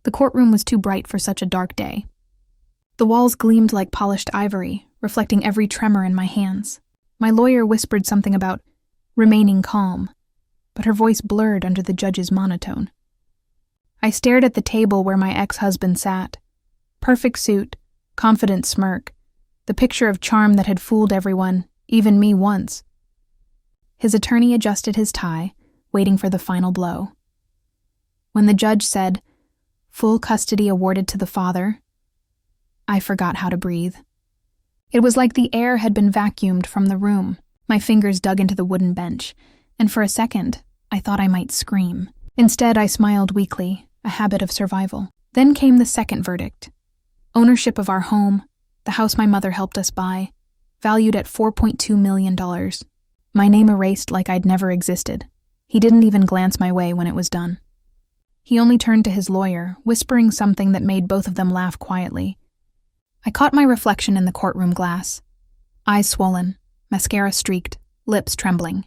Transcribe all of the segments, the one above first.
The courtroom was too bright for such a dark day. The walls gleamed like polished ivory, reflecting every tremor in my hands. My lawyer whispered something about remaining calm, but her voice blurred under the judge's monotone. I stared at the table where my ex-husband sat. Perfect suit, confident smirk, the picture of charm that had fooled everyone, even me once. His attorney adjusted his tie, waiting for the final blow. When the judge said, "Full custody awarded to the father," I forgot how to breathe. It was like the air had been vacuumed from the room. My fingers dug into the wooden bench, and for a second, I thought I might scream. Instead, I smiled weakly, a habit of survival. Then came the second verdict. Ownership of our home, the house my mother helped us buy, valued at $4.2 million. My name erased like I'd never existed. He didn't even glance my way when it was done. He only turned to his lawyer, whispering something that made both of them laugh quietly. I caught my reflection in the courtroom glass. Eyes swollen, mascara streaked, lips trembling.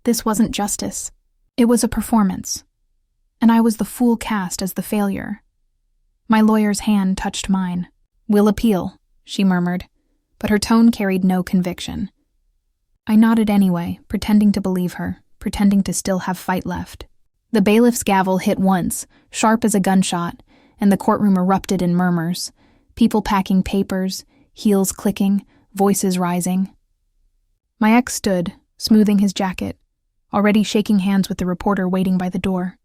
This wasn't justice. It was a performance. And I was the fool cast as the failure. My lawyer's hand touched mine. "We'll appeal," she murmured, but her tone carried no conviction. I nodded anyway, pretending to believe her, pretending to still have fight left. The bailiff's gavel hit once, sharp as a gunshot, and the courtroom erupted in murmurs. People packing papers, heels clicking, voices rising. My ex stood, smoothing his jacket, already shaking hands with the reporter waiting by the door.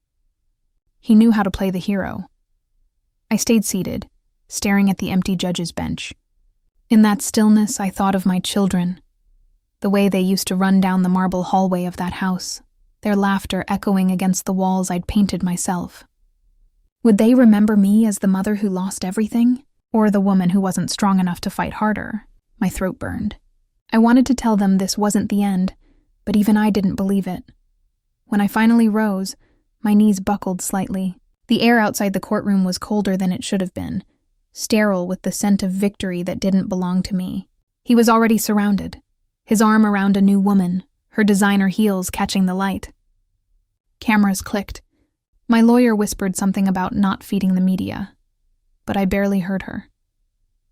He knew how to play the hero. I stayed seated, staring at the empty judge's bench. In that stillness, I thought of my children, the way they used to run down the marble hallway of that house, their laughter echoing against the walls I'd painted myself. Would they remember me as the mother who lost everything? Or the woman who wasn't strong enough to fight harder? My throat burned. I wanted to tell them this wasn't the end, but even I didn't believe it. When I finally rose, my knees buckled slightly. The air outside the courtroom was colder than it should have been, sterile with the scent of victory that didn't belong to me. He was already surrounded, his arm around a new woman, her designer heels catching the light. Cameras clicked. My lawyer whispered something about not feeding the media, but I barely heard her.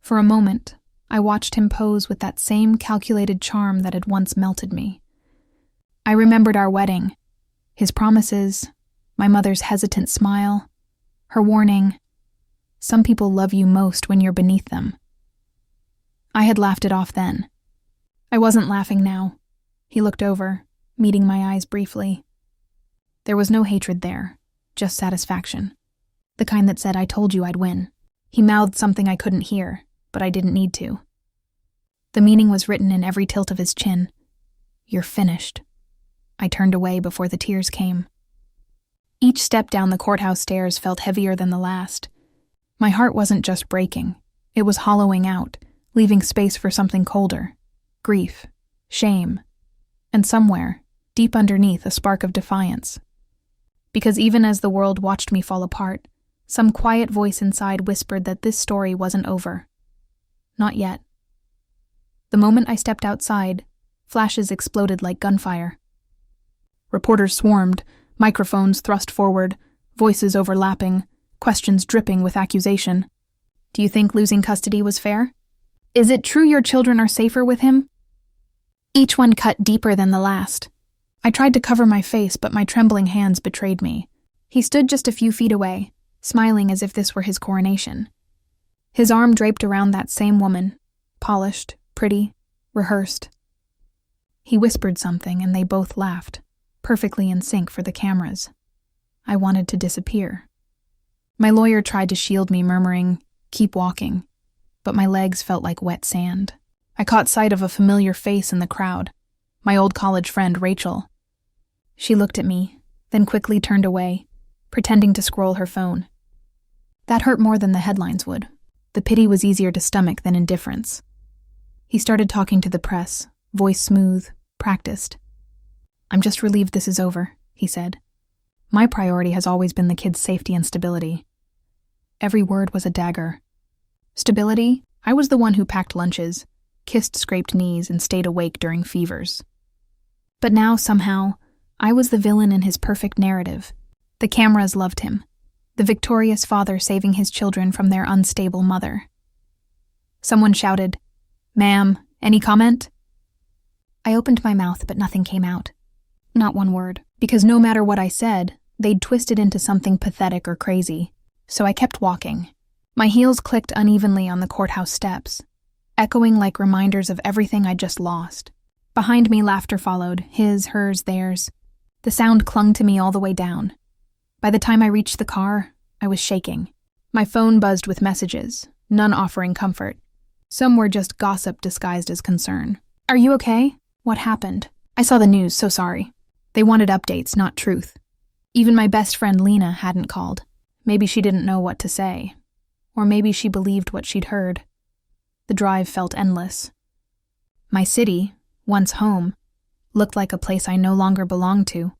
For a moment, I watched him pose with that same calculated charm that had once melted me. I remembered our wedding, his promises, my mother's hesitant smile, her warning, "Some people love you most when you're beneath them." I had laughed it off then. I wasn't laughing now. He looked over, meeting my eyes briefly. There was no hatred there, just satisfaction. The kind that said, "I told you I'd win." He mouthed something I couldn't hear, but I didn't need to. The meaning was written in every tilt of his chin. "You're finished." I turned away before the tears came. Each step down the courthouse stairs felt heavier than the last. My heart wasn't just breaking. It was hollowing out, leaving space for something colder. Grief, shame, and somewhere, deep underneath, a spark of defiance. Because even as the world watched me fall apart, some quiet voice inside whispered that this story wasn't over. Not yet. The moment I stepped outside, flashes exploded like gunfire. Reporters swarmed, microphones thrust forward, voices overlapping, questions dripping with accusation. "Do you think losing custody was fair? Is it true your children are safer with him?" Each one cut deeper than the last. I tried to cover my face, but my trembling hands betrayed me. He stood just a few feet away, smiling as if this were his coronation. His arm draped around that same woman, polished, pretty, rehearsed. He whispered something, and they both laughed, perfectly in sync for the cameras. I wanted to disappear. My lawyer tried to shield me, murmuring, "Keep walking," but my legs felt like wet sand. I caught sight of a familiar face in the crowd, my old college friend, Rachel. She looked at me, then quickly turned away, pretending to scroll her phone. That hurt more than the headlines would. The pity was easier to stomach than indifference. He started talking to the press, voice smooth, practiced. "I'm just relieved this is over," he said. "My priority has always been the kids' safety and stability." Every word was a dagger. Stability? I was the one who packed lunches, kissed scraped knees, and stayed awake during fevers. But now, somehow, I was the villain in his perfect narrative. The cameras loved him. the victorious father saving his children from their unstable mother. Someone shouted, "Ma'am, any comment?" I opened my mouth, but nothing came out. Not one word, because no matter what I said, they'd twist it into something pathetic or crazy. So I kept walking. My heels clicked unevenly on the courthouse steps, echoing like reminders of everything I'd just lost. Behind me, laughter followed, his, hers, theirs. The sound clung to me all the way down. By the time I reached the car, I was shaking. My phone buzzed with messages, none offering comfort. Some were just gossip disguised as concern. "Are you okay? What happened? I saw the news, so sorry." They wanted updates, not truth. Even my best friend Lena hadn't called. Maybe she didn't know what to say. Or maybe she believed what she'd heard. The drive felt endless. My city, once home, looked like a place I no longer belonged to.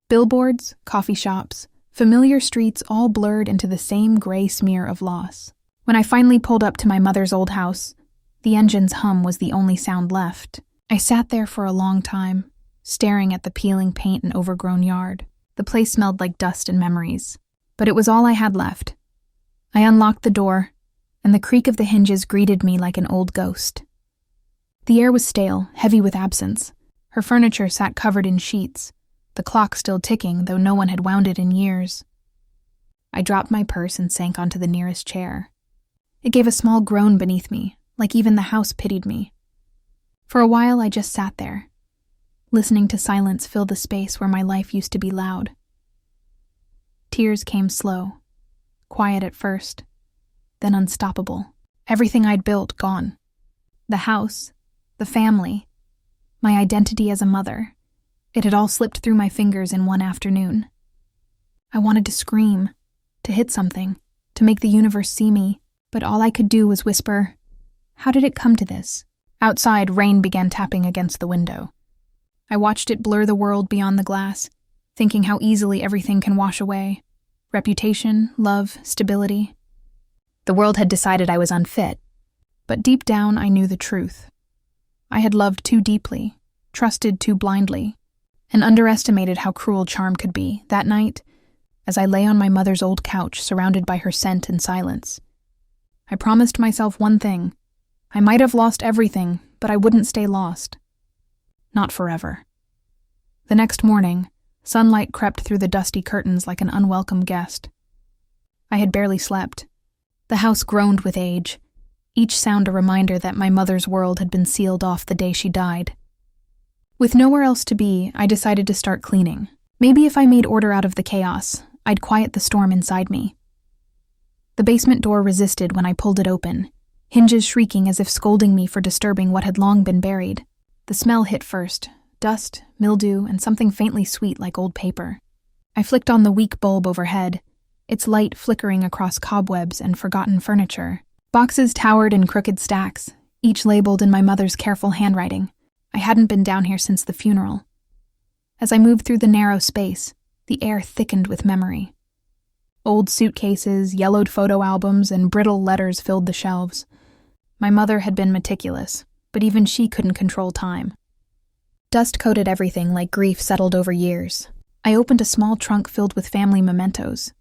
Billboards, coffee shops, familiar streets all blurred into the same gray smear of loss. When I finally pulled up to my mother's old house, the engine's hum was the only sound left. I sat there for a long time, staring at the peeling paint and overgrown yard. The place smelled like dust and memories, but it was all I had left. I unlocked the door, and the creak of the hinges greeted me like an old ghost. The air was stale, heavy with absence. Her furniture sat covered in sheets, the clock still ticking, though no one had wound it in years. I dropped my purse and sank onto the nearest chair. It gave a small groan beneath me, like even the house pitied me. For a while, I just sat there, listening to silence fill the space where my life used to be loud. Tears came slow, quiet at first, then unstoppable. Everything I'd built gone. The house, the family, my identity as a mother. It had all slipped through my fingers in one afternoon. I wanted to scream, to hit something, to make the universe see me, but all I could do was whisper, "How did it come to this?" Outside, rain began tapping against the window. I watched it blur the world beyond the glass, thinking how easily everything can wash away. Reputation, love, stability. The world had decided I was unfit, but deep down I knew the truth. I had loved too deeply, trusted too blindly, and underestimated how cruel charm could be. That night, as I lay on my mother's old couch surrounded by her scent and silence, I promised myself one thing. I might have lost everything, but I wouldn't stay lost. Not forever. The next morning, sunlight crept through the dusty curtains like an unwelcome guest. I had barely slept. The house groaned with age, each sound a reminder that my mother's world had been sealed off the day she died. With nowhere else to be, I decided to start cleaning. Maybe if I made order out of the chaos, I'd quiet the storm inside me. The basement door resisted when I pulled it open, hinges shrieking as if scolding me for disturbing what had long been buried. The smell hit first, dust, mildew, and something faintly sweet like old paper. I flicked on the weak bulb overhead, its light flickering across cobwebs and forgotten furniture. Boxes towered in crooked stacks, each labeled in my mother's careful handwriting. I hadn't been down here since the funeral. As I moved through the narrow space, the air thickened with memory. Old suitcases, yellowed photo albums, and brittle letters filled the shelves. My mother had been meticulous, but even she couldn't control time. Dust coated everything like grief settled over years. I opened a small trunk filled with family mementos.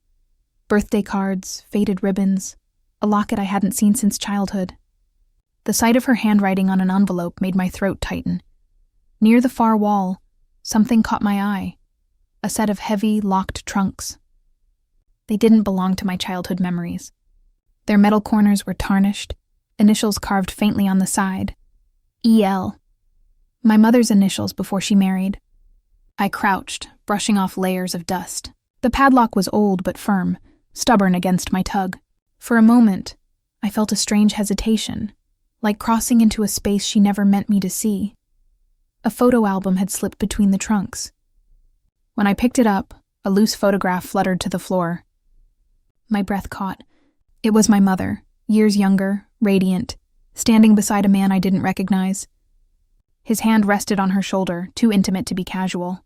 Birthday cards, faded ribbons, a locket I hadn't seen since childhood. The sight of her handwriting on an envelope made my throat tighten. Near the far wall, something caught my eye. A set of heavy, locked trunks. They didn't belong to my childhood memories. Their metal corners were tarnished, initials carved faintly on the side. E.L. My mother's initials before she married. I crouched, brushing off layers of dust. The padlock was old but firm, stubborn against my tug. For a moment, I felt a strange hesitation, like crossing into a space she never meant me to see. A photo album had slipped between the trunks. When I picked it up, a loose photograph fluttered to the floor. My breath caught. It was my mother, years younger, radiant, standing beside a man I didn't recognize. His hand rested on her shoulder, too intimate to be casual.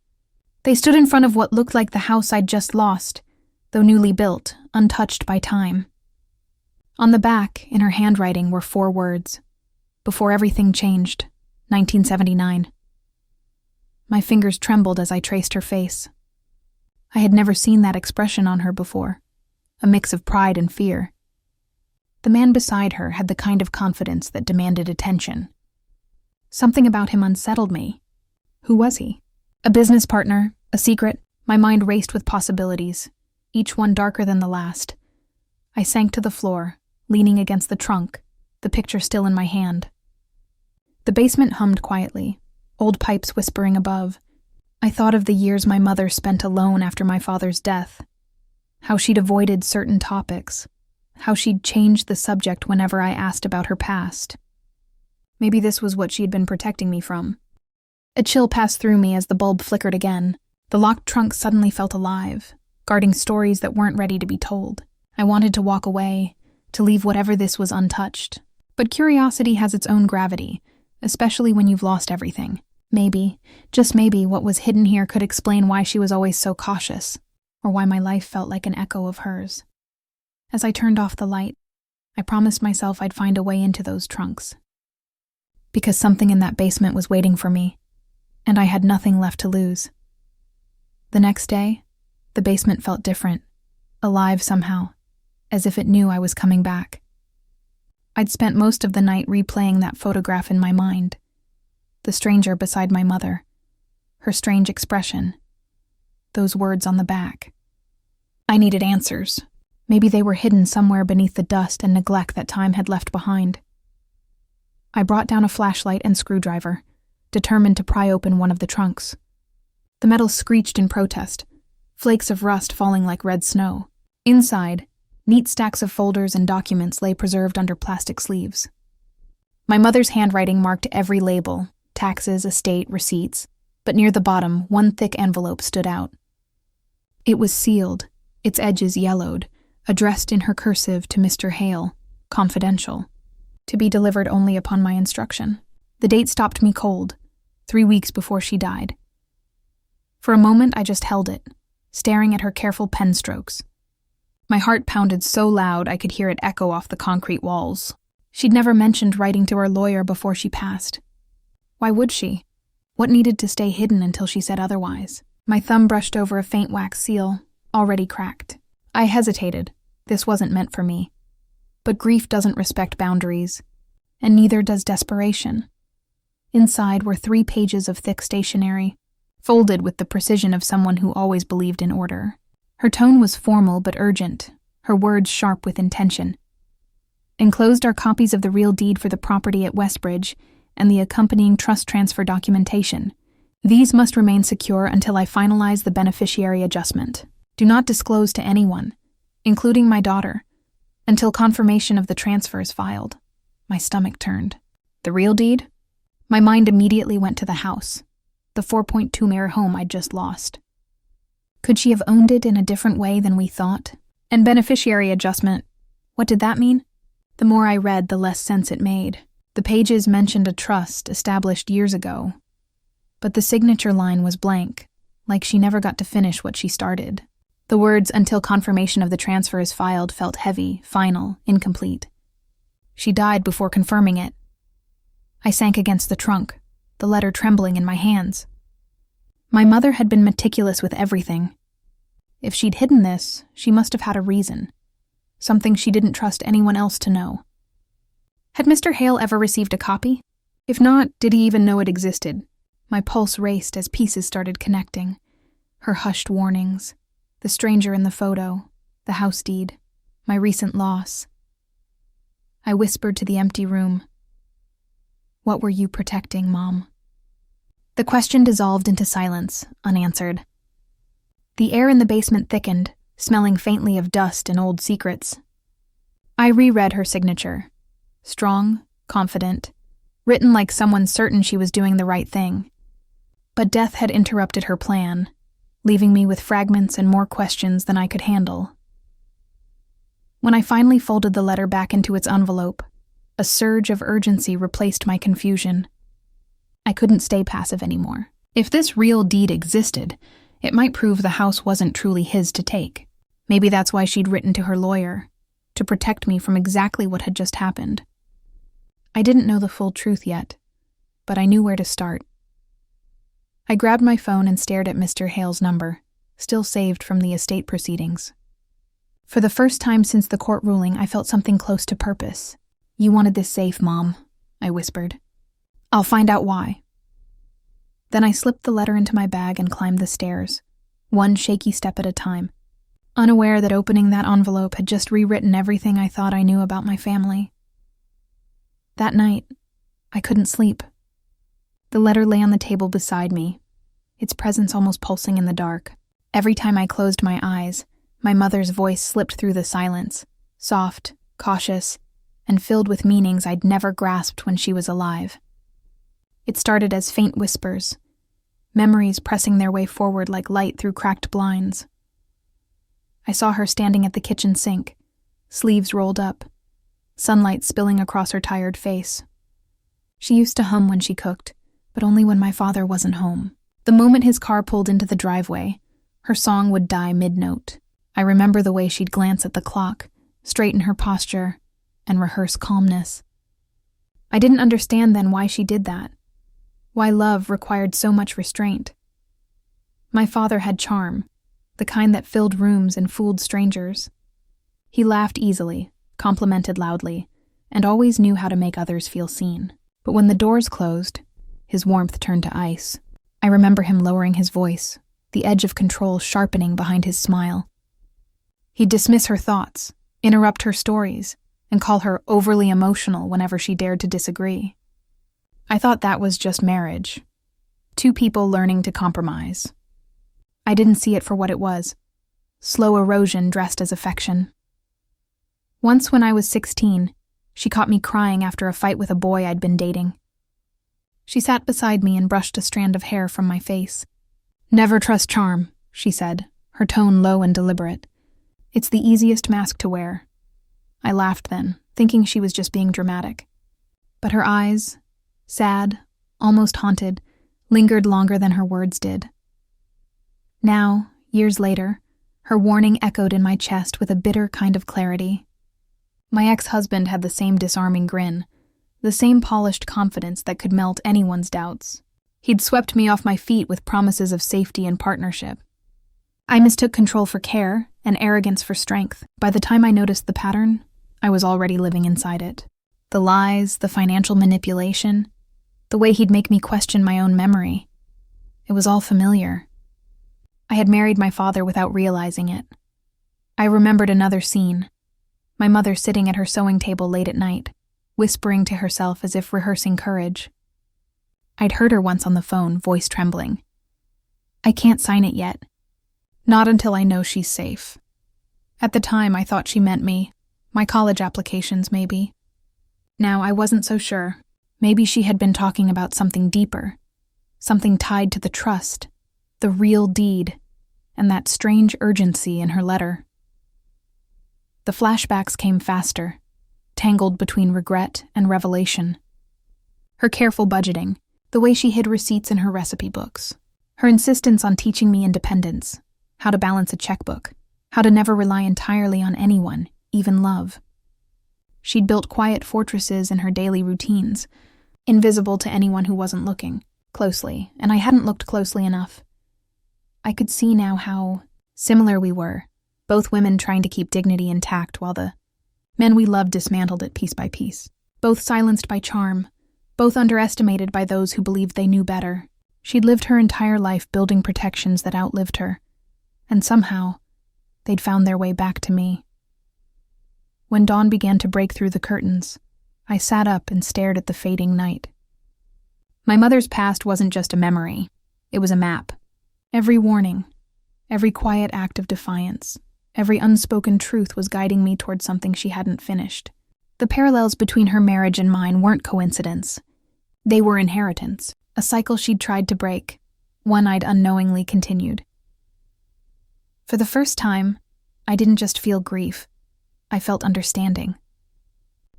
They stood in front of what looked like the house I'd just lost, though newly built, untouched by time. On the back, in her handwriting, were 4 words. Before everything changed, 1979. My fingers trembled as I traced her face. I had never seen that expression on her before. a mix of pride and fear. The man beside her had the kind of confidence that demanded attention. Something about him unsettled me. Who was he? A business partner? A secret? My mind raced with possibilities, each one darker than the last. I sank to the floor, leaning against the trunk, the picture still in my hand. The basement hummed quietly, old pipes whispering above. I thought of the years my mother spent alone after my father's death, how she'd avoided certain topics, how she'd changed the subject whenever I asked about her past. Maybe this was what she'd been protecting me from. A chill passed through me as the bulb flickered again. The locked trunk suddenly felt alive, guarding stories that weren't ready to be told. I wanted to walk away, to leave whatever this was untouched. But curiosity has its own gravity, especially when you've lost everything. Maybe, just maybe, what was hidden here could explain why she was always so cautious, or why my life felt like an echo of hers. As I turned off the light, I promised myself I'd find a way into those trunks. Because something in that basement was waiting for me, and I had nothing left to lose. The next day, the basement felt different, alive somehow, as if it knew I was coming back. I'd spent most of the night replaying that photograph in my mind. The stranger beside my mother, her strange expression, those words on the back. I needed answers. Maybe they were hidden somewhere beneath the dust and neglect that time had left behind. I brought down a flashlight and screwdriver, determined to pry open one of the trunks. The metal screeched in protest, flakes of rust falling like red snow. Inside, neat stacks of folders and documents lay preserved under plastic sleeves. My mother's handwriting marked every label, taxes, estate, receipts, but near the bottom, one thick envelope stood out. It was sealed, its edges yellowed, addressed in her cursive to Mr. Hale, confidential, to be delivered only upon my instruction. The date stopped me cold, 3 weeks before she died. For a moment, I just held it, staring at her careful pen strokes. My heart pounded so loud I could hear it echo off the concrete walls. She'd never mentioned writing to her lawyer before she passed. Why would she? What needed to stay hidden until she said otherwise? My thumb brushed over a faint wax seal, already cracked. I hesitated. This wasn't meant for me. But grief doesn't respect boundaries, and neither does desperation. Inside were 3 pages of thick stationery, folded with the precision of someone who always believed in order. Her tone was formal but urgent, her words sharp with intention. Enclosed are copies of the real deed for the property at Westbridge and the accompanying trust transfer documentation. These must remain secure until I finalize the beneficiary adjustment. Do not disclose to anyone, including my daughter, until confirmation of the transfer is filed. My stomach turned. The real deed? My mind immediately went to the house, the 4.2-mirror home I'd just lost. Could she have owned it in a different way than we thought? And beneficiary adjustment, what did that mean? The more I read, the less sense it made. The pages mentioned a trust established years ago, but the signature line was blank, like she never got to finish what she started. The words, "until confirmation of the transfer is filed," felt heavy, final, incomplete. She died before confirming it. I sank against the trunk, the letter trembling in my hands. My mother had been meticulous with everything. If she'd hidden this, she must have had a reason, something she didn't trust anyone else to know. Had Mr. Hale ever received a copy? If not, did he even know it existed? My pulse raced as pieces started connecting. Her hushed warnings, the stranger in the photo, the house deed, my recent loss. I whispered to the empty room, "What were you protecting, Mom?" The question dissolved into silence, unanswered. The air in the basement thickened, smelling faintly of dust and old secrets. I reread her signature. Strong, confident, written like someone certain she was doing the right thing. But death had interrupted her plan, leaving me with fragments and more questions than I could handle. When I finally folded the letter back into its envelope, a surge of urgency replaced my confusion. I couldn't stay passive anymore. If this real deed existed, it might prove the house wasn't truly his to take. Maybe that's why she'd written to her lawyer, to protect me from exactly what had just happened. I didn't know the full truth yet, but I knew where to start. I grabbed my phone and stared at Mr. Hale's number, still saved from the estate proceedings. For the first time since the court ruling, I felt something close to purpose. "You wanted this safe, Mom," I whispered. "I'll find out why." Then I slipped the letter into my bag and climbed the stairs, one shaky step at a time, unaware that opening that envelope had just rewritten everything I thought I knew about my family. That night, I couldn't sleep. The letter lay on the table beside me, its presence almost pulsing in the dark. Every time I closed my eyes, my mother's voice slipped through the silence, soft, cautious, and filled with meanings I'd never grasped when she was alive. It started as faint whispers, memories pressing their way forward like light through cracked blinds. I saw her standing at the kitchen sink, sleeves rolled up, sunlight spilling across her tired face. She used to hum when she cooked, but only when my father wasn't home. The moment his car pulled into the driveway, her song would die mid-note. I remember the way she'd glance at the clock, straighten her posture, and rehearse calmness. I didn't understand then why she did that, why love required so much restraint. My father had charm, the kind that filled rooms and fooled strangers. He laughed easily, complimented loudly, and always knew how to make others feel seen. But when the doors closed, his warmth turned to ice. I remember him lowering his voice, the edge of control sharpening behind his smile. He'd dismiss her thoughts, interrupt her stories, and call her overly emotional whenever she dared to disagree. I thought that was just marriage. Two people learning to compromise. I didn't see it for what it was. Slow erosion dressed as affection. Once when I was 16, she caught me crying after a fight with a boy I'd been dating. She sat beside me and brushed a strand of hair from my face. "Never trust charm," she said, her tone low and deliberate. "It's the easiest mask to wear." I laughed then, thinking she was just being dramatic. But her eyes, sad, almost haunted, lingered longer than her words did. Now, years later, her warning echoed in my chest with a bitter kind of clarity. My ex-husband had the same disarming grin, the same polished confidence that could melt anyone's doubts. He'd swept me off my feet with promises of safety and partnership. I mistook control for care and arrogance for strength. By the time I noticed the pattern, I was already living inside it. The lies, the financial manipulation, the way he'd make me question my own memory. It was all familiar. I had married my father without realizing it. I remembered another scene. My mother sitting at her sewing table late at night, whispering to herself as if rehearsing courage. I'd heard her once on the phone, voice trembling. "I can't sign it yet. Not until I know she's safe." At the time, I thought she meant me. My college applications, maybe. Now, I wasn't so sure. Maybe she had been talking about something deeper, something tied to the trust, the real deed, and that strange urgency in her letter. The flashbacks came faster, tangled between regret and revelation. Her careful budgeting, the way she hid receipts in her recipe books, her insistence on teaching me independence, how to balance a checkbook, how to never rely entirely on anyone, even love. She'd built quiet fortresses in her daily routines, invisible to anyone who wasn't looking closely, and I hadn't looked closely enough. I could see now how similar we were, both women trying to keep dignity intact while the men we loved dismantled it piece by piece. Both silenced by charm, both underestimated by those who believed they knew better. She'd lived her entire life building protections that outlived her, and somehow, they'd found their way back to me. When dawn began to break through the curtains, I sat up and stared at the fading night. My mother's past wasn't just a memory, it was a map. Every warning, every quiet act of defiance, every unspoken truth was guiding me toward something she hadn't finished. The parallels between her marriage and mine weren't coincidence. They were inheritance, a cycle she'd tried to break, one I'd unknowingly continued. For the first time, I didn't just feel grief, I felt understanding.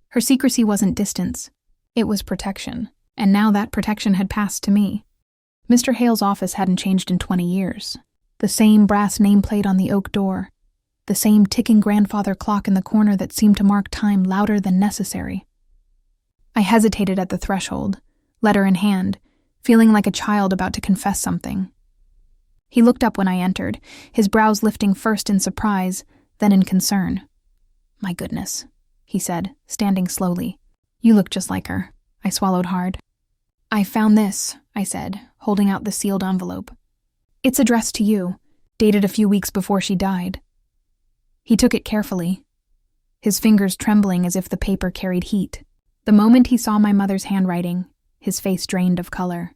Her secrecy wasn't distance, it was protection, and now that protection had passed to me. Mr. Hale's office hadn't changed in 20 years. The same brass nameplate on the oak door, the same ticking grandfather clock in the corner that seemed to mark time louder than necessary. I hesitated at the threshold, letter in hand, feeling like a child about to confess something. He looked up when I entered, his brows lifting first in surprise, then in concern. "My goodness," he said, standing slowly. "You look just like her." I swallowed hard. "I found this," I said, holding out the sealed envelope. "It's addressed to you, dated a few weeks before she died." He took it carefully, his fingers trembling as if the paper carried heat. The moment he saw my mother's handwriting, his face drained of color.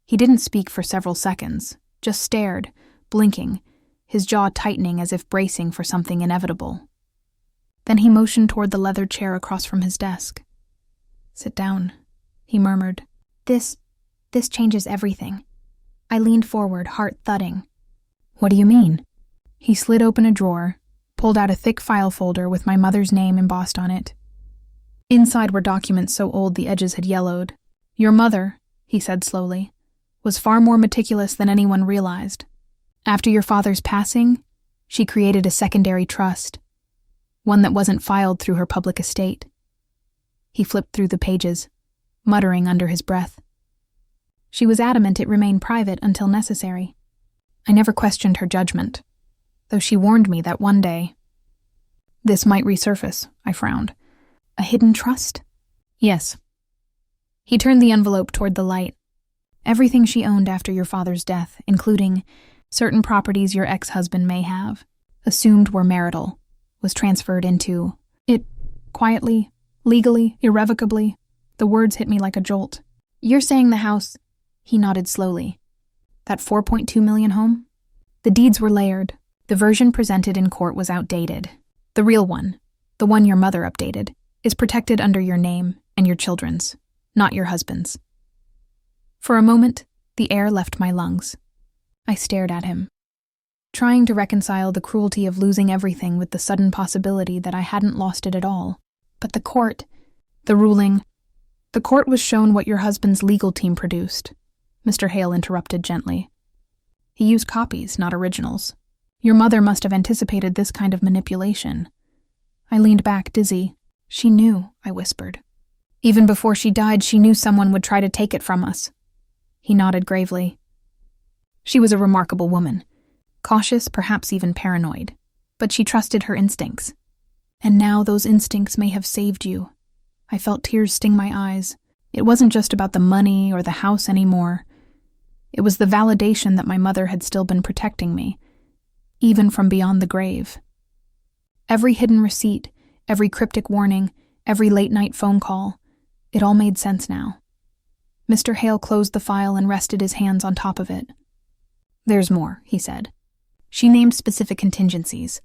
He didn't speak for several seconds, just stared, blinking, his jaw tightening as if bracing for something inevitable. Then he motioned toward the leather chair across from his desk. "Sit down," he murmured. This changes everything." I leaned forward, heart thudding. "What do you mean?" He slid open a drawer, pulled out a thick file folder with my mother's name embossed on it. Inside were documents so old the edges had yellowed. "Your mother," he said slowly, "was far more meticulous than anyone realized. After your father's passing, she created a secondary trust, one that wasn't filed through her public estate." He flipped through the pages, muttering under his breath. "She was adamant it remain private until necessary. I never questioned her judgment, though she warned me that one day this might resurface." I frowned. "A hidden trust?" "Yes." He turned the envelope toward the light. "Everything she owned after your father's death, including certain properties your ex-husband may have, assumed were marital, was transferred into it quietly, legally, irrevocably." The words hit me like a jolt. "You're saying the house—" He nodded slowly. "That $4.2 million home?" The deeds were layered. The version presented in court was outdated. The real one, the one your mother updated, is protected under your name and your children's, not your husband's. For a moment, the air left my lungs. I stared at him, trying to reconcile the cruelty of losing everything with the sudden possibility that I hadn't lost it at all. But the court, the ruling— "The court was shown what your husband's legal team produced," Mr. Hale interrupted gently. "He used copies, not originals. Your mother must have anticipated this kind of manipulation." I leaned back, dizzy. "She knew," I whispered. "Even before she died, she knew someone would try to take it from us." He nodded gravely. "She was a remarkable woman, cautious, perhaps even paranoid, but she trusted her instincts. And now those instincts may have saved you." I felt tears sting my eyes. It wasn't just about the money or the house anymore. It was the validation that my mother had still been protecting me, even from beyond the grave. Every hidden receipt, every cryptic warning, every late-night phone call, it all made sense now. Mr. Hale closed the file and rested his hands on top of it. "There's more," he said. "She named specific contingencies.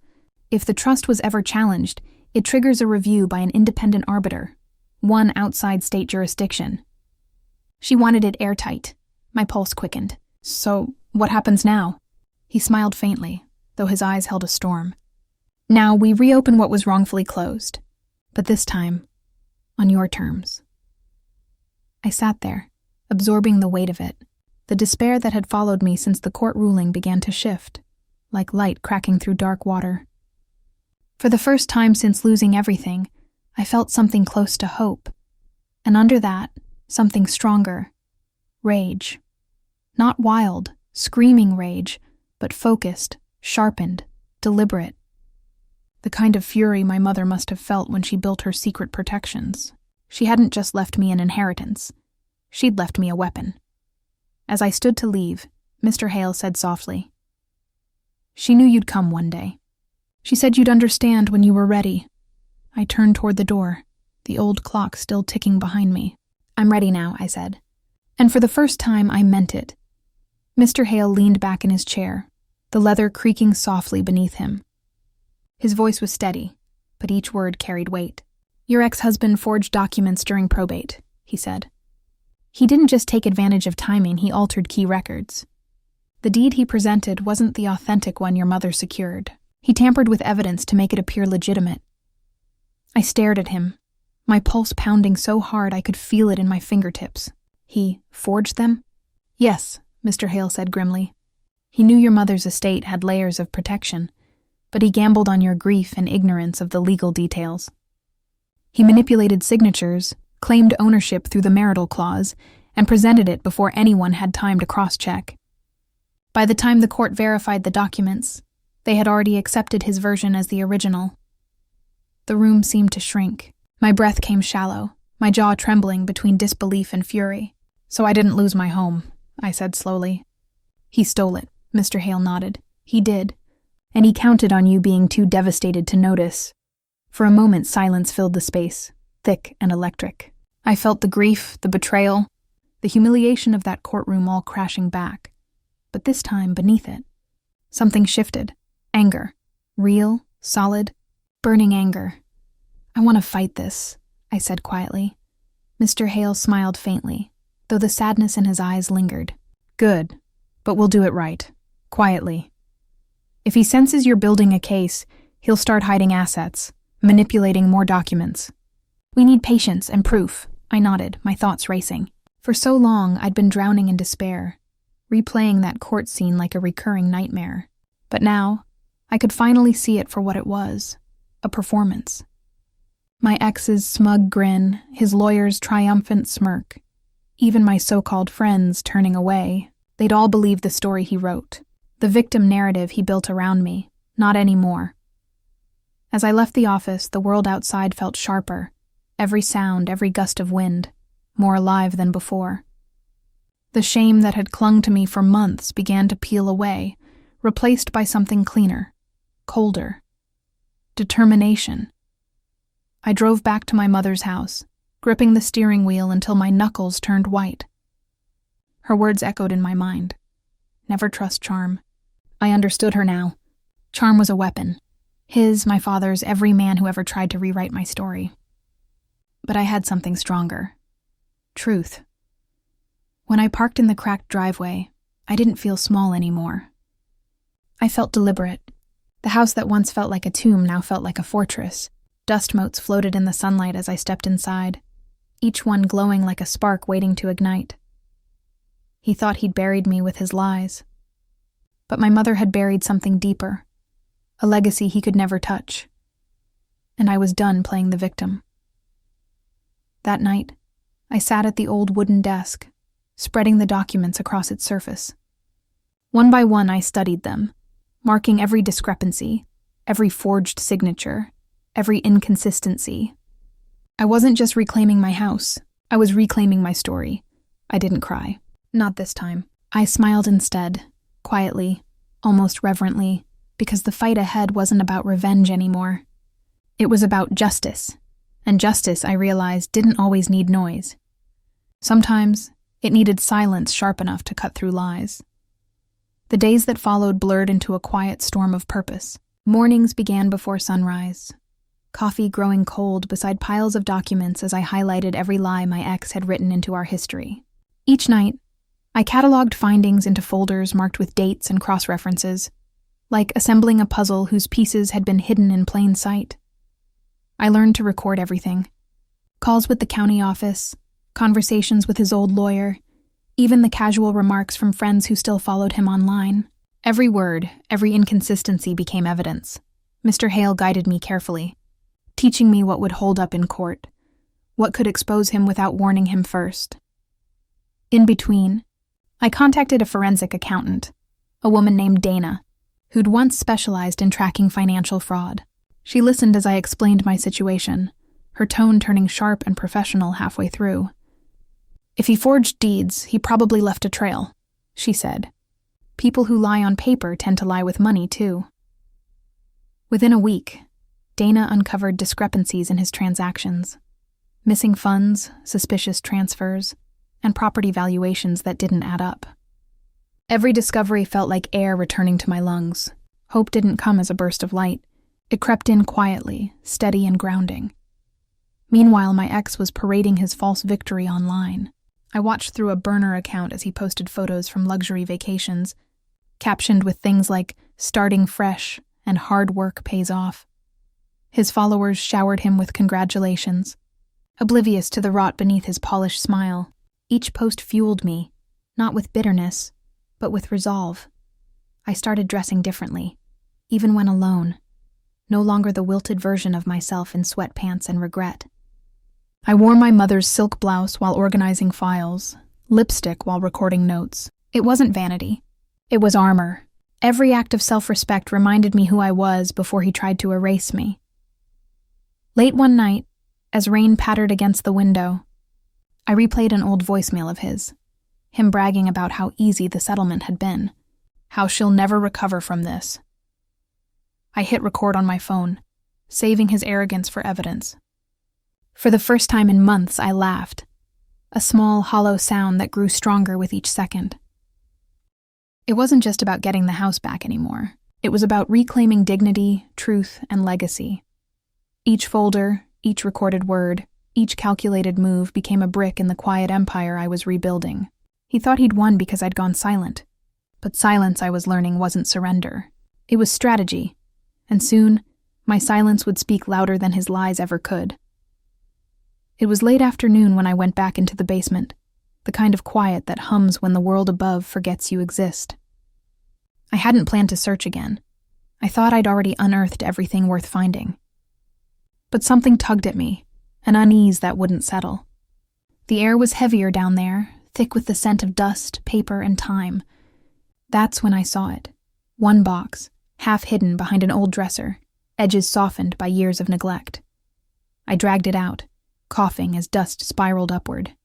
If the trust was ever challenged, it triggers a review by an independent arbiter, one outside state jurisdiction. She wanted it airtight." My pulse quickened. "So, what happens now?" He smiled faintly, though his eyes held a storm. "Now we reopen what was wrongfully closed, but this time, on your terms." I sat there, absorbing the weight of it. The despair that had followed me since the court ruling began to shift, like light cracking through dark water. For the first time since losing everything, I felt something close to hope, and under that, something stronger— rage. Not wild, screaming rage, but focused, sharpened, deliberate. The kind of fury my mother must have felt when she built her secret protections. She hadn't just left me an inheritance. She'd left me a weapon. As I stood to leave, Mr. Hale said softly, "She knew you'd come one day. She said you'd understand when you were ready." I turned toward the door, the old clock still ticking behind me. "I'm ready now," I said. And for the first time, I meant it. Mr. Hale leaned back in his chair, the leather creaking softly beneath him. His voice was steady, but each word carried weight. "Your ex-husband forged documents during probate," he said. "He didn't just take advantage of timing, he altered key records. The deed he presented wasn't the authentic one your mother secured. He tampered with evidence to make it appear legitimate." I stared at him, my pulse pounding so hard I could feel it in my fingertips. "He forged them?" "Yes," Mr. Hale said grimly. "He knew your mother's estate had layers of protection, but he gambled on your grief and ignorance of the legal details. He manipulated signatures, claimed ownership through the marital clause, and presented it before anyone had time to cross-check. By the time the court verified the documents, They had already accepted his version as the original. The room seemed to shrink. My breath came shallow, my jaw trembling between disbelief and fury. "So I didn't lose my home," I said slowly. "He stole it," Mr. Hale nodded. "He did. And he counted on you being too devastated to notice." For a moment, silence filled the space, thick and electric. I felt the grief, the betrayal, the humiliation of that courtroom all crashing back. But this time, beneath it, something shifted. Anger. Real, solid, burning anger. "I want to fight this," I said quietly. Mr. Hale smiled faintly, though the sadness in his eyes lingered. "Good, but we'll do it right. Quietly. If he senses you're building a case, he'll start hiding assets, manipulating more documents. We need patience and proof," I nodded, my thoughts racing. For so long, I'd been drowning in despair, replaying that court scene like a recurring nightmare. But now, I could finally see it for what it was, a performance. My ex's smug grin, his lawyer's triumphant smirk, even my so-called friends turning away, they'd all believe the story he wrote, the victim narrative he built around me, not anymore. As I left the office, the world outside felt sharper, every sound, every gust of wind, more alive than before. The shame that had clung to me for months began to peel away, replaced by something cleaner, colder. Determination. I drove back to my mother's house, gripping the steering wheel until my knuckles turned white. Her words echoed in my mind. Never trust charm. I understood her now. Charm was a weapon. His, my father's, every man who ever tried to rewrite my story. But I had something stronger. Truth. When I parked in the cracked driveway, I didn't feel small anymore. I felt deliberate. The house that once felt like a tomb now felt like a fortress. Dust motes floated in the sunlight as I stepped inside, each one glowing like a spark waiting to ignite. He thought he'd buried me with his lies. But my mother had buried something deeper, a legacy he could never touch. And I was done playing the victim. That night, I sat at the old wooden desk, spreading the documents across its surface. One by one, I studied them, marking every discrepancy, every forged signature, every inconsistency. I wasn't just reclaiming my house, I was reclaiming my story. I didn't cry. Not this time. I smiled instead, quietly, almost reverently, because the fight ahead wasn't about revenge anymore. It was about justice, and justice, I realized, didn't always need noise. Sometimes, it needed silence sharp enough to cut through lies. The days that followed blurred into a quiet storm of purpose. Mornings began before sunrise, coffee growing cold beside piles of documents as I highlighted every lie my ex had written into our history. Each night, I cataloged findings into folders marked with dates and cross-references, like assembling a puzzle whose pieces had been hidden in plain sight. I learned to record everything. Calls with the county office, conversations with his old lawyer, even the casual remarks from friends who still followed him online. Every word, every inconsistency became evidence. Mr. Hale guided me carefully, teaching me what would hold up in court, what could expose him without warning him first. In between, I contacted a forensic accountant, a woman named Dana, who'd once specialized in tracking financial fraud. She listened as I explained my situation, her tone turning sharp and professional halfway through. "If he forged deeds, he probably left a trail," she said. "People who lie on paper tend to lie with money, too." Within a week, Dana uncovered discrepancies in his transactions. Missing funds, suspicious transfers, and property valuations that didn't add up. Every discovery felt like air returning to my lungs. Hope didn't come as a burst of light. It crept in quietly, steady and grounding. Meanwhile, my ex was parading his false victory online. I watched through a burner account as he posted photos from luxury vacations, captioned with things like "starting fresh" and "hard work pays off." His followers showered him with congratulations, oblivious to the rot beneath his polished smile. Each post fueled me, not with bitterness, but with resolve. I started dressing differently, even when alone, no longer the wilted version of myself in sweatpants and regret. I wore my mother's silk blouse while organizing files, lipstick while recording notes. It wasn't vanity. It was armor, Every act of self-respect reminded me who I was before he tried to erase me. Late one night, as rain pattered against the window, I replayed an old voicemail of him bragging about how easy the settlement had been, how she'll never recover from this. I hit record on my phone, saving his arrogance for evidence. For the first time in months, I laughed, a small, hollow sound that grew stronger with each second. It wasn't just about getting the house back anymore. It was about reclaiming dignity, truth, and legacy. Each folder, each recorded word, each calculated move became a brick in the quiet empire I was rebuilding. He thought he'd won because I'd gone silent. But silence, I was learning, wasn't surrender. It was strategy. And soon, my silence would speak louder than his lies ever could. It was late afternoon when I went back into the basement, the kind of quiet that hums when the world above forgets you exist. I hadn't planned to search again. I thought I'd already unearthed everything worth finding. But something tugged at me, an unease that wouldn't settle. The air was heavier down there, thick with the scent of dust, paper, and time. That's when I saw it. One box, half hidden behind an old dresser, edges softened by years of neglect. I dragged it out, coughing as dust spiraled upward.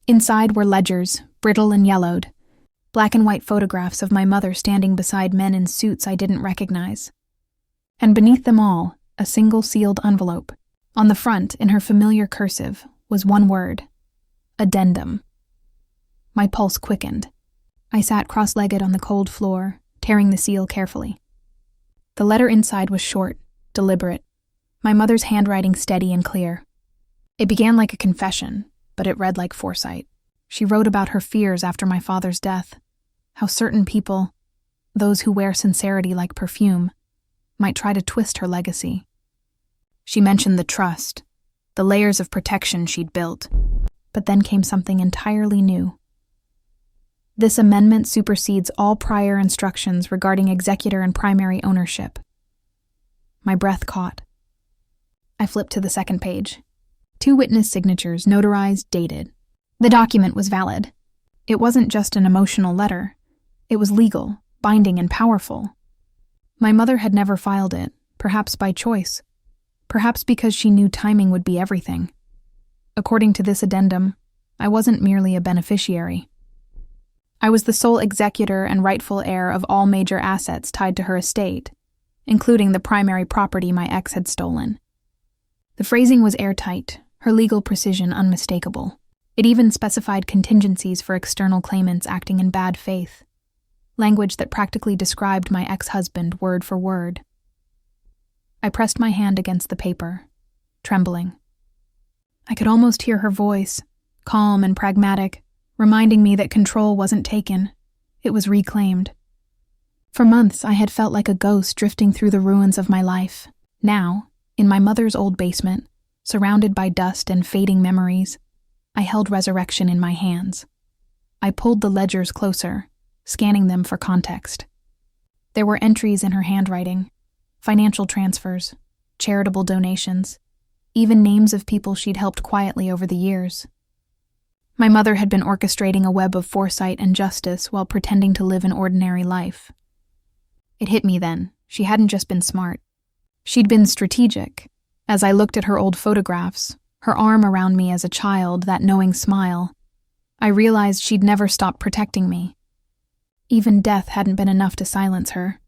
Inside were ledgers, brittle and yellowed, black and white photographs of my mother standing beside men in suits I didn't recognize. And beneath them all, a single sealed envelope. On the front, in her familiar cursive, was one word: addendum. My pulse quickened. I sat cross-legged on the cold floor, tearing the seal carefully. The letter inside was short, deliberate, my mother's handwriting steady and clear. It began like a confession, but it read like foresight. She wrote about her fears after my father's death, how certain people, those who wear sincerity like perfume, might try to twist her legacy. She mentioned the trust, the layers of protection she'd built, but then came something entirely new. This amendment supersedes all prior instructions regarding executor and primary ownership. My breath caught. I flipped to the second page. 2 witness signatures, notarized, dated. The document was valid. It wasn't just an emotional letter. It was legal, binding, and powerful. My mother had never filed it, perhaps by choice. Perhaps because she knew timing would be everything. According to this addendum, I wasn't merely a beneficiary. I was the sole executor and rightful heir of all major assets tied to her estate, including the primary property my ex had stolen. The phrasing was airtight, her legal precision unmistakable. It even specified contingencies for external claimants acting in bad faith, language that practically described my ex-husband word for word. I pressed my hand against the paper, trembling. I could almost hear her voice, calm and pragmatic, reminding me that control wasn't taken, it was reclaimed. For months, I had felt like a ghost drifting through the ruins of my life. Now, in my mother's old basement, surrounded by dust and fading memories, I held resurrection in my hands. I pulled the ledgers closer, scanning them for context. There were entries in her handwriting, financial transfers, charitable donations, even names of people she'd helped quietly over the years. My mother had been orchestrating a web of foresight and justice while pretending to live an ordinary life. It hit me then, she hadn't just been smart. She'd been strategic. As I looked at her old photographs, her arm around me as a child, that knowing smile, I realized she'd never stopped protecting me. Even death hadn't been enough to silence her.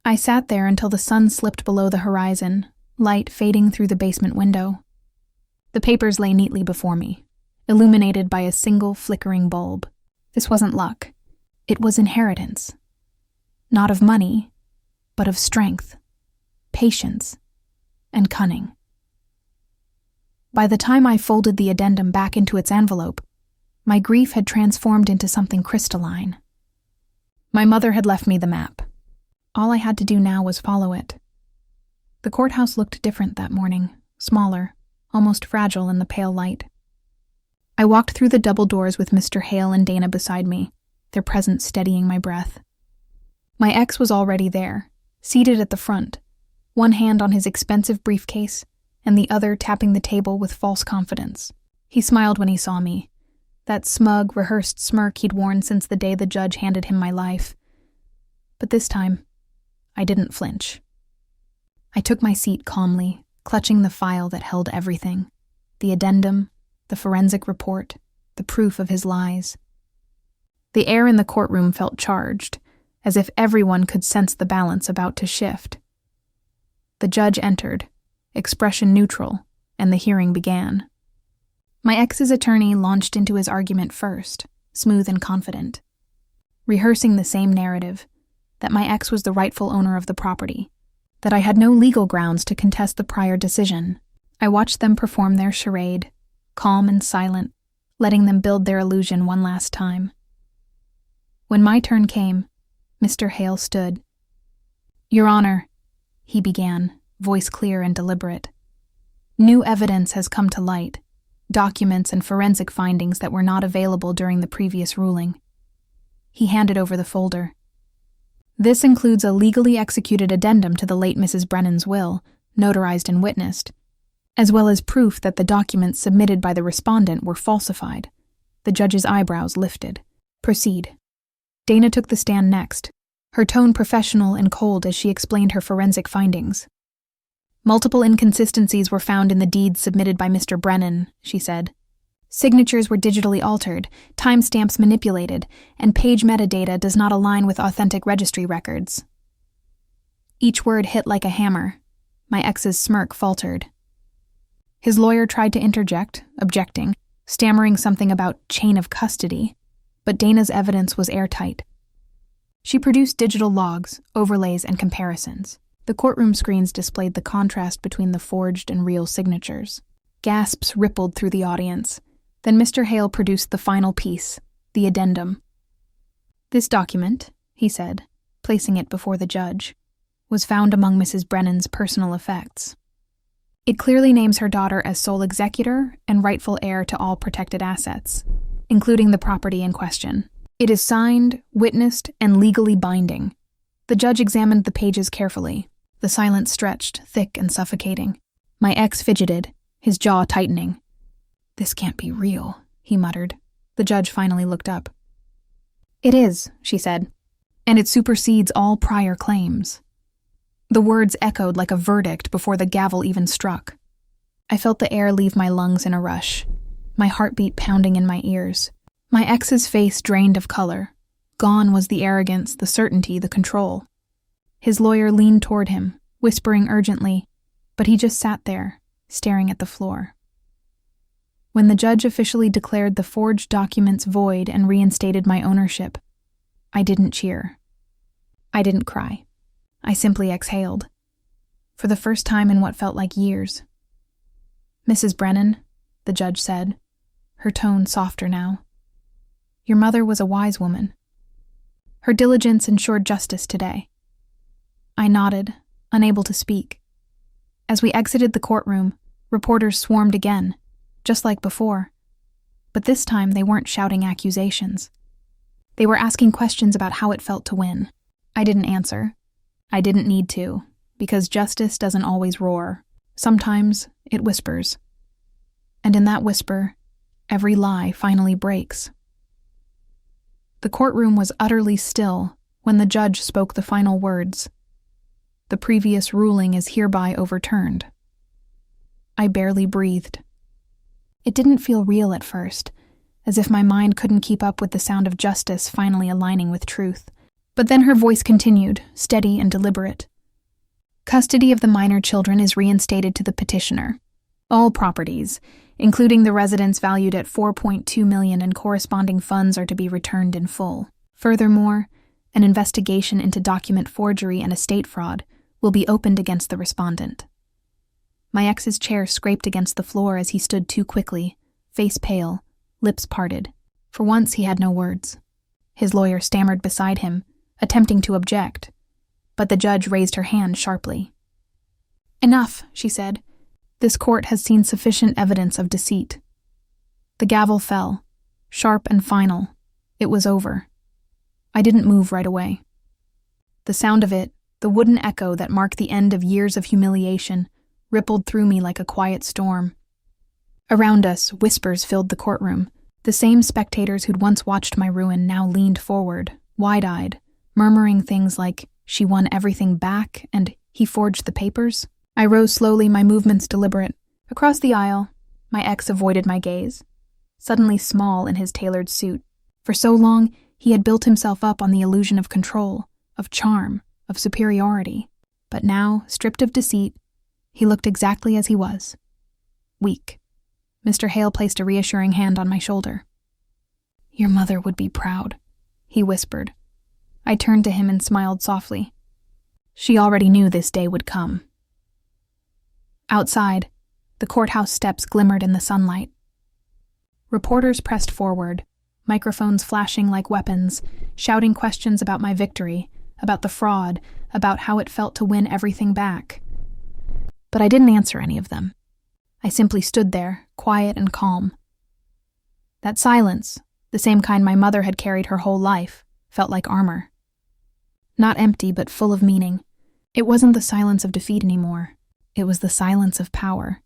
I sat there until the sun slipped below the horizon, light fading through the basement window. The papers lay neatly before me, illuminated by a single flickering bulb. This wasn't luck. It was inheritance. Not of money, but of strength, patience, and cunning. By the time I folded the addendum back into its envelope, my grief had transformed into something crystalline. My mother had left me the map. All I had to do now was follow it. The courthouse looked different that morning, smaller, almost fragile in the pale light. I walked through the double doors with Mr. Hale and Dana beside me, their presence steadying my breath. My ex was already there, seated at the front, one hand on his expensive briefcase and the other tapping the table with false confidence. He smiled when he saw me, that smug, rehearsed smirk he'd worn since the day the judge handed him my life. But this time, I didn't flinch. I took my seat calmly, clutching the file that held everything: the addendum, the forensic report, the proof of his lies. The air in the courtroom felt charged, as if everyone could sense the balance about to shift. The judge entered, expression neutral, and the hearing began. My ex's attorney launched into his argument first, smooth and confident, rehearsing the same narrative, that my ex was the rightful owner of the property, that I had no legal grounds to contest the prior decision. I watched them perform their charade, calm and silent, letting them build their illusion one last time. When my turn came, Mr. Hale stood. "Your Honor," he began, voice clear and deliberate. "New evidence has come to light, documents and forensic findings that were not available during the previous ruling." He handed over the folder. "This includes a legally executed addendum to the late Mrs. Brennan's will, notarized and witnessed, as well as proof that the documents submitted by the respondent were falsified." The judge's eyebrows lifted. "Proceed." Dana took the stand next, her tone professional and cold as she explained her forensic findings. "Multiple inconsistencies were found in the deeds submitted by Mr. Brennan," she said. "Signatures were digitally altered, timestamps manipulated, and page metadata does not align with authentic registry records." Each word hit like a hammer. My ex's smirk faltered. His lawyer tried to interject, objecting, stammering something about chain of custody, but Dana's evidence was airtight. She produced digital logs, overlays, and comparisons. The courtroom screens displayed the contrast between the forged and real signatures. Gasps rippled through the audience. Then Mr. Hale produced the final piece, the addendum. "This document," he said, placing it before the judge, "was found among Mrs. Brennan's personal effects. It clearly names her daughter as sole executor and rightful heir to all protected assets, including the property in question. It is signed, witnessed, and legally binding." The judge examined the pages carefully. The silence stretched, thick and suffocating. My ex fidgeted, his jaw tightening. "This can't be real," he muttered. The judge finally looked up. "It is," she said, "and it supersedes all prior claims." The words echoed like a verdict before the gavel even struck. I felt the air leave my lungs in a rush, my heartbeat pounding in my ears. My ex's face drained of color. Gone was the arrogance, the certainty, the control. His lawyer leaned toward him, whispering urgently, but he just sat there, staring at the floor. When the judge officially declared the forged documents void and reinstated my ownership, I didn't cheer. I didn't cry. I simply exhaled. For the first time in what felt like years. "Mrs. Brennan," the judge said, her tone softer now, "your mother was a wise woman. Her diligence ensured justice today." I nodded, unable to speak. As we exited the courtroom, reporters swarmed again, just like before. But this time they weren't shouting accusations. They were asking questions about how it felt to win. I didn't answer. I didn't need to, because justice doesn't always roar. Sometimes it whispers. And in that whisper, every lie finally breaks. The courtroom was utterly still when the judge spoke the final words. "The previous ruling is hereby overturned." I barely breathed. It didn't feel real at first, as if my mind couldn't keep up with the sound of justice finally aligning with truth. But then her voice continued, steady and deliberate. "Custody of the minor children is reinstated to the petitioner. All properties, including the residence valued at $4.2 million and corresponding funds, are to be returned in full. Furthermore, an investigation into document forgery and estate fraud will be opened against the respondent." My ex's chair scraped against the floor as he stood too quickly, face pale, lips parted. For once he had no words. His lawyer stammered beside him, attempting to object, but the judge raised her hand sharply. "Enough," she said. "This court has seen sufficient evidence of deceit." The gavel fell, sharp and final. It was over. I didn't move right away. The sound of it, the wooden echo that marked the end of years of humiliation, rippled through me like a quiet storm. Around us, whispers filled the courtroom. The same spectators who'd once watched my ruin now leaned forward, wide-eyed, murmuring things like, "She won everything back," and "He forged the papers." I rose slowly, my movements deliberate. Across the aisle, my ex avoided my gaze, suddenly small in his tailored suit. For so long, he had built himself up on the illusion of control, of charm, of superiority. But now, stripped of deceit, he looked exactly as he was. Weak. Mr. Hale placed a reassuring hand on my shoulder. "Your mother would be proud," he whispered. I turned to him and smiled softly. She already knew this day would come. Outside, the courthouse steps glimmered in the sunlight. Reporters pressed forward, microphones flashing like weapons, shouting questions about my victory, about the fraud, about how it felt to win everything back. But I didn't answer any of them. I simply stood there, quiet and calm. That silence, the same kind my mother had carried her whole life, felt like armor. Not empty, but full of meaning. It wasn't the silence of defeat anymore. It was the silence of power,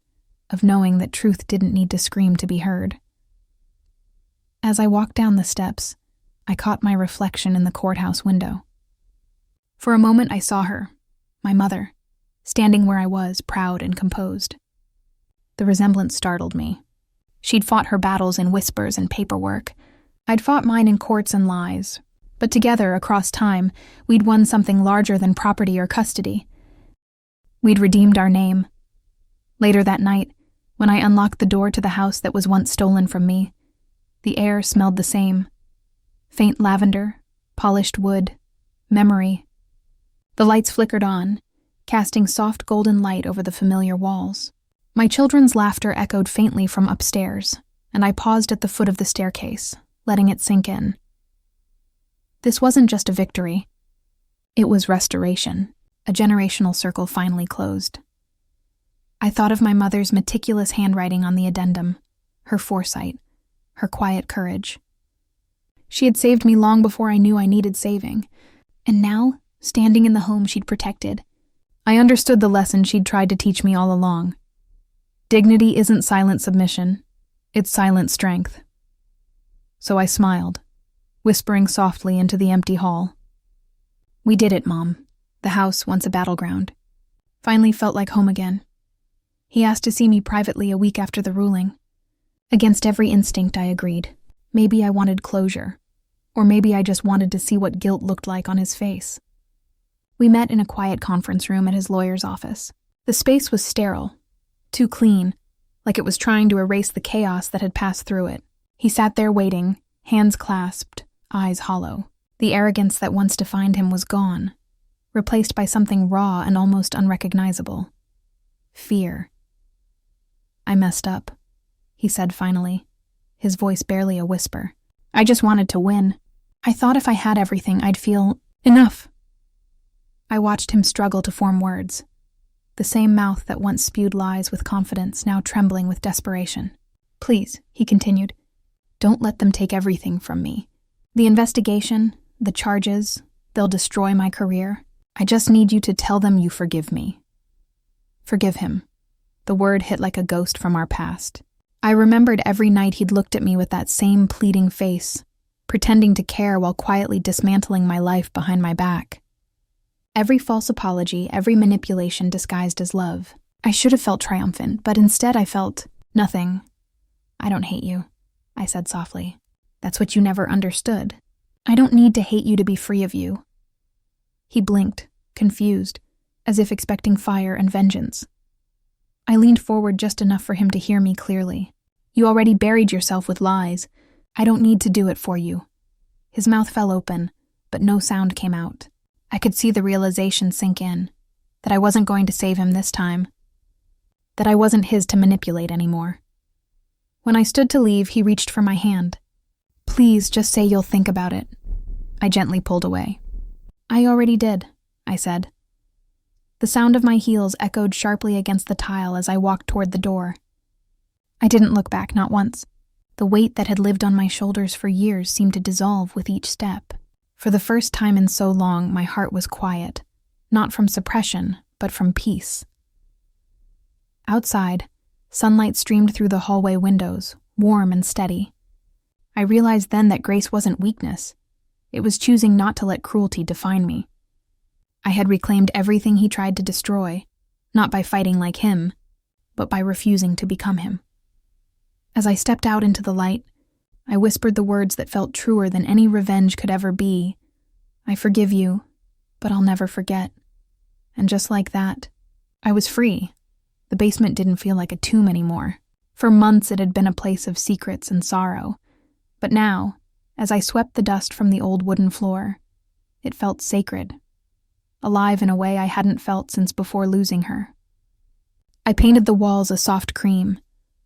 of knowing that truth didn't need to scream to be heard. As I walked down the steps, I caught my reflection in the courthouse window. For a moment I saw her, my mother, standing where I was, proud and composed. The resemblance startled me. She'd fought her battles in whispers and paperwork. I'd fought mine in courts and lies. But together, across time, we'd won something larger than property or custody. We'd redeemed our name. Later that night, when I unlocked the door to the house that was once stolen from me, the air smelled the same. Faint lavender, polished wood, memory. The lights flickered on, casting soft golden light over the familiar walls. My children's laughter echoed faintly from upstairs, and I paused at the foot of the staircase, letting it sink in. This wasn't just a victory. It was restoration. A generational circle finally closed. I thought of my mother's meticulous handwriting on the addendum, her foresight, her quiet courage. She had saved me long before I knew I needed saving, and now, standing in the home she'd protected, I understood the lesson she'd tried to teach me all along. Dignity isn't silent submission, it's silent strength. So I smiled, whispering softly into the empty hall. "We did it, Mom. The house, once a battleground, finally felt like home again." He asked to see me privately a week after the ruling. Against every instinct, I agreed. Maybe I wanted closure, or maybe I just wanted to see what guilt looked like on his face. We met in a quiet conference room at his lawyer's office. The space was sterile, too clean, like it was trying to erase the chaos that had passed through it. He sat there waiting, hands clasped, eyes hollow. The arrogance that once defined him was gone, replaced by something raw and almost unrecognizable. Fear. "I messed up," he said finally, his voice barely a whisper. "I just wanted to win. I thought if I had everything, I'd feel enough." I watched him struggle to form words. The same mouth that once spewed lies with confidence, now trembling with desperation. "Please," he continued, "don't let them take everything from me. The investigation, the charges, they'll destroy my career. I just need you to tell them you forgive me." Forgive him. The word hit like a ghost from our past. I remembered every night he'd looked at me with that same pleading face, pretending to care while quietly dismantling my life behind my back. Every false apology, every manipulation disguised as love. I should have felt triumphant, but instead I felt nothing. "I don't hate you," I said softly. "That's what you never understood. I don't need to hate you to be free of you." He blinked, confused, as if expecting fire and vengeance. I leaned forward just enough for him to hear me clearly. "You already buried yourself with lies. I don't need to do it for you." His mouth fell open, but no sound came out. I could see the realization sink in, that I wasn't going to save him this time, that I wasn't his to manipulate anymore. When I stood to leave, he reached for my hand. "Please, just say you'll think about it." I gently pulled away. "I already did," I said. The sound of my heels echoed sharply against the tile as I walked toward the door. I didn't look back, not once. The weight that had lived on my shoulders for years seemed to dissolve with each step. For the first time in so long, my heart was quiet, not from suppression, but from peace. Outside, sunlight streamed through the hallway windows, warm and steady. I realized then that grace wasn't weakness. It was choosing not to let cruelty define me. I had reclaimed everything he tried to destroy, not by fighting like him, but by refusing to become him. As I stepped out into the light, I whispered the words that felt truer than any revenge could ever be. I forgive you, but I'll never forget. And just like that, I was free. The basement didn't feel like a tomb anymore. For months it had been a place of secrets and sorrow. But now, as I swept the dust from the old wooden floor, it felt sacred. Alive in a way I hadn't felt since before losing her. I painted the walls a soft cream,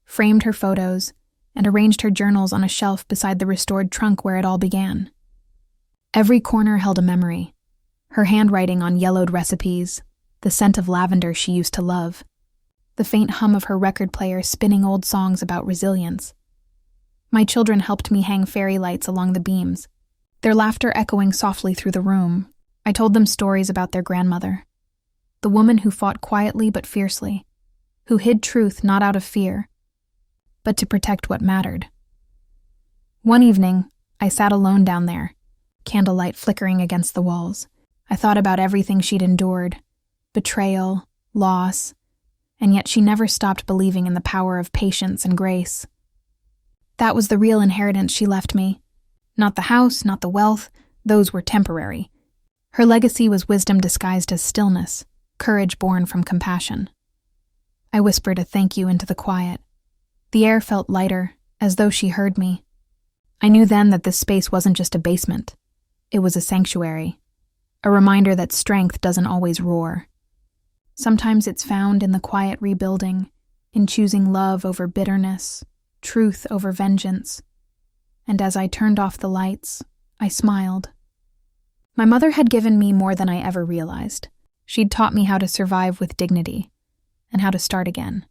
framed her photos, and arranged her journals on a shelf beside the restored trunk where it all began. Every corner held a memory, her handwriting on yellowed recipes, the scent of lavender she used to love, the faint hum of her record player spinning old songs about resilience. My children helped me hang fairy lights along the beams, their laughter echoing softly through the room. I told them stories about their grandmother, the woman who fought quietly but fiercely, who hid truth not out of fear, but to protect what mattered. One evening, I sat alone down there, candlelight flickering against the walls. I thought about everything she'd endured, betrayal, loss, and yet she never stopped believing in the power of patience and grace. That was the real inheritance she left me. Not the house, not the wealth, those were temporary. Her legacy was wisdom disguised as stillness, courage born from compassion. I whispered a thank you into the quiet. The air felt lighter, as though she heard me. I knew then that this space wasn't just a basement. It was a sanctuary, a reminder that strength doesn't always roar. Sometimes it's found in the quiet rebuilding, in choosing love over bitterness, truth over vengeance. And as I turned off the lights, I smiled. My mother had given me more than I ever realized. She'd taught me how to survive with dignity, and how to start again.